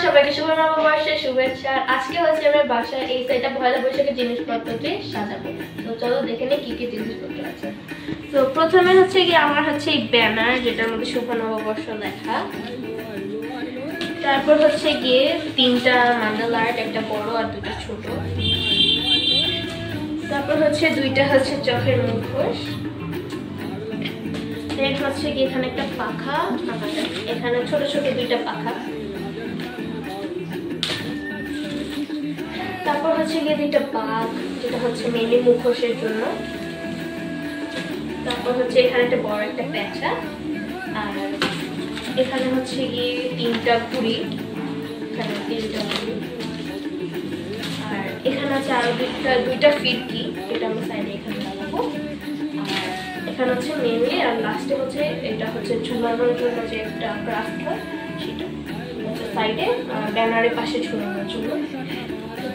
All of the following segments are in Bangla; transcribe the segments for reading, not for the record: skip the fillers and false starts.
সবাইকে শুভ নববর্ষের শুভেচ্ছা। আজকে হচ্ছে আমার বাসায় এই সাইডটা পয়লা বৈশাখের জিনিসপত্র দিয়ে সাজাবো। তো চলো দেখে নিই কি কি জিনিসপত্র আছে। তো প্রথমে হচ্ছে কি আমার হচ্ছে এই ব্যানার, যেটার মধ্যে শুভ নববর্ষ লেখা। তারপর হচ্ছে গিয়ে 3টা মান্ডালা আর্ট, একটা বড় আর 2টা ছোট। তারপর হচ্ছে 2টা হচ্ছে চকের মুখোশ। দেন হচ্ছে কি এখানে একটা পাখা, এখানে ছোট ছোট 2টা পাখা। তারপর হচ্ছে গিয়ে 2টা বাঘ, যেটা হচ্ছে মেনলি মুখোশের জন্য। তারপর হচ্ছে এখানে একটা বড় একটা প্যাঁচা, আর এখানে হচ্ছে গিয়ে 3টা পুরি, এখানে 3টা পুরি, আর এখানে আছে আরো 2টা ফিরকি, যেটা আমি সাইডে এখানে লাগাবো। আর এখানে হচ্ছে মেনলি, আর লাস্টে হচ্ছে এটা হচ্ছে ঝুলানোর জন্য যে একটা ক্রাফট হয় সেটা হচ্ছে সাইডে ব্যানারের পাশে ঝুলানোর জন্য।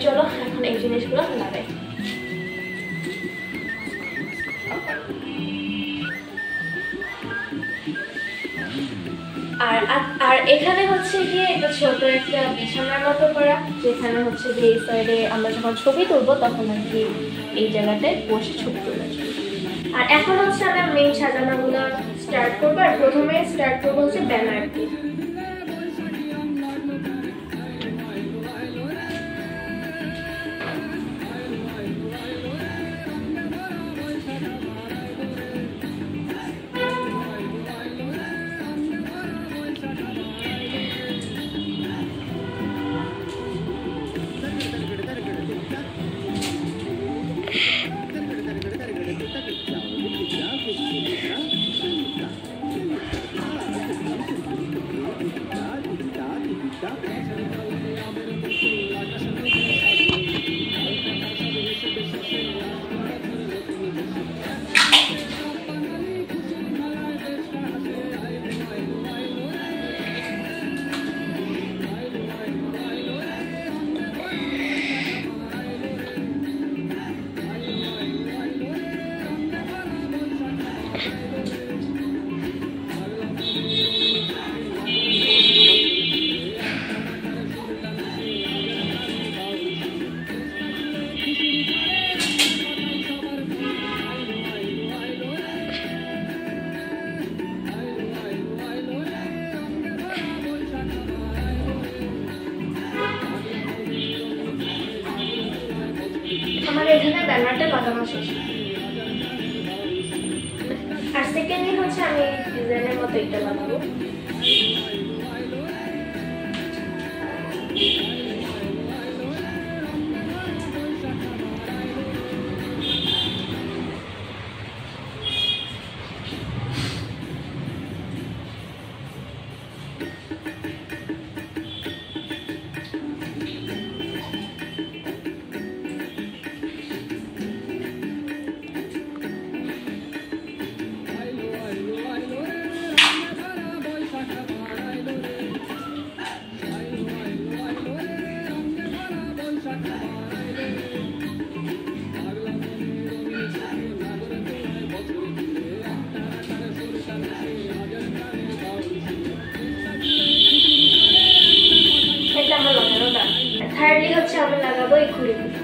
চলো এখন এই জিনিসগুলো লাগাই। আর এখানে হচ্ছে গিয়ে একটা ছোট একটা বিছানার মতো করা, যেখানে হচ্ছে যে এই সাইডে আমরা যখন ছবি তুলবো তখন আর কি এই জায়গাটায় বসে ছবি তোলা যায়। আর এখন হচ্ছে আমরা মেইন সাজানোগুলো স্টার্ট করবো। আর প্রথমে স্টার্ট করবো হচ্ছে ব্যানার দিয়ে। আমার এখানে ব্যানারটা লাগানো শেষ। আর সেকেন্ডলি হচ্ছে আমি ডিজাইনের মতো এটা লাগাবো। থার্ডলি হচ্ছে আমি লাগাবো এই ঘুড়িগুলো।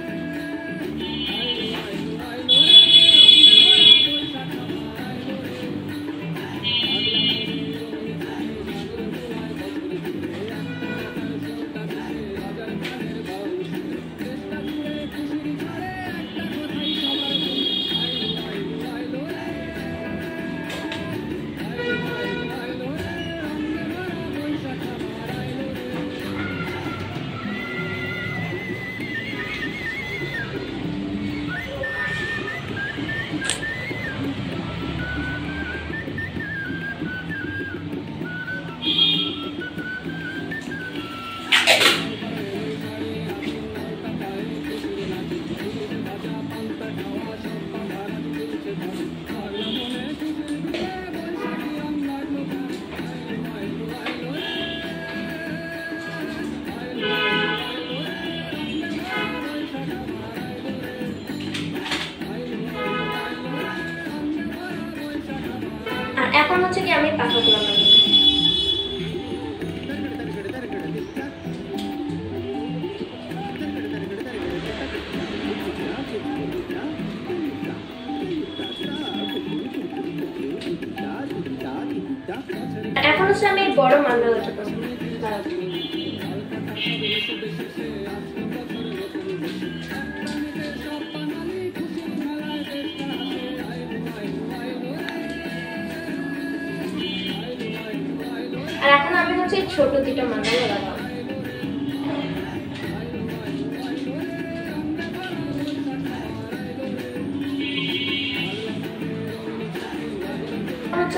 হচ্ছে আমি বড় মান্ডালাটা করব। আর এখন আমি হচ্ছে ছোট দুটো মান্ডালা লাগাবো।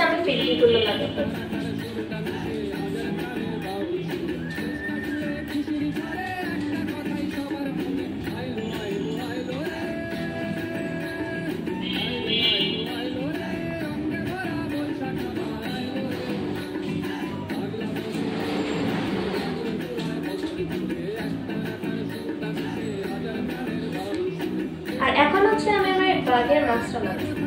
আমি ফিটিংগুলো লাগাবো। আর এখন হচ্ছে আমি আমার বাগের মাছটা লাগাবো।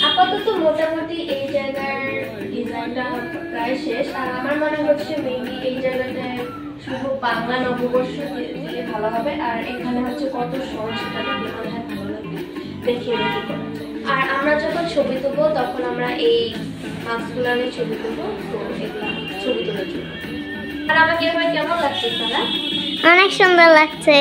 আপাতত মোটামুটি এই জায়গার ডিজাইনটা প্রায় শেষ। আর আমার মনে হচ্ছে মেবি এই জায়গাটায় শুধু বাংলা নববর্ষ দিলে ভালো হবে। আর এখানে হচ্ছে কত সহজ, সেটা দেখলে মনে হয় ভালো লাগবে, দেখিয়ে রেডি করা যায়। আর আমরা যখন ছবি তুলবো তখন আমরা এই মাস্কগুলো নিয়ে ছবি তুলবো, তো এগুলো ছবি তুলে তুলবো। আর আমাকে এবার কেমন লাগছে সারা? অনেক সুন্দর লাগছে।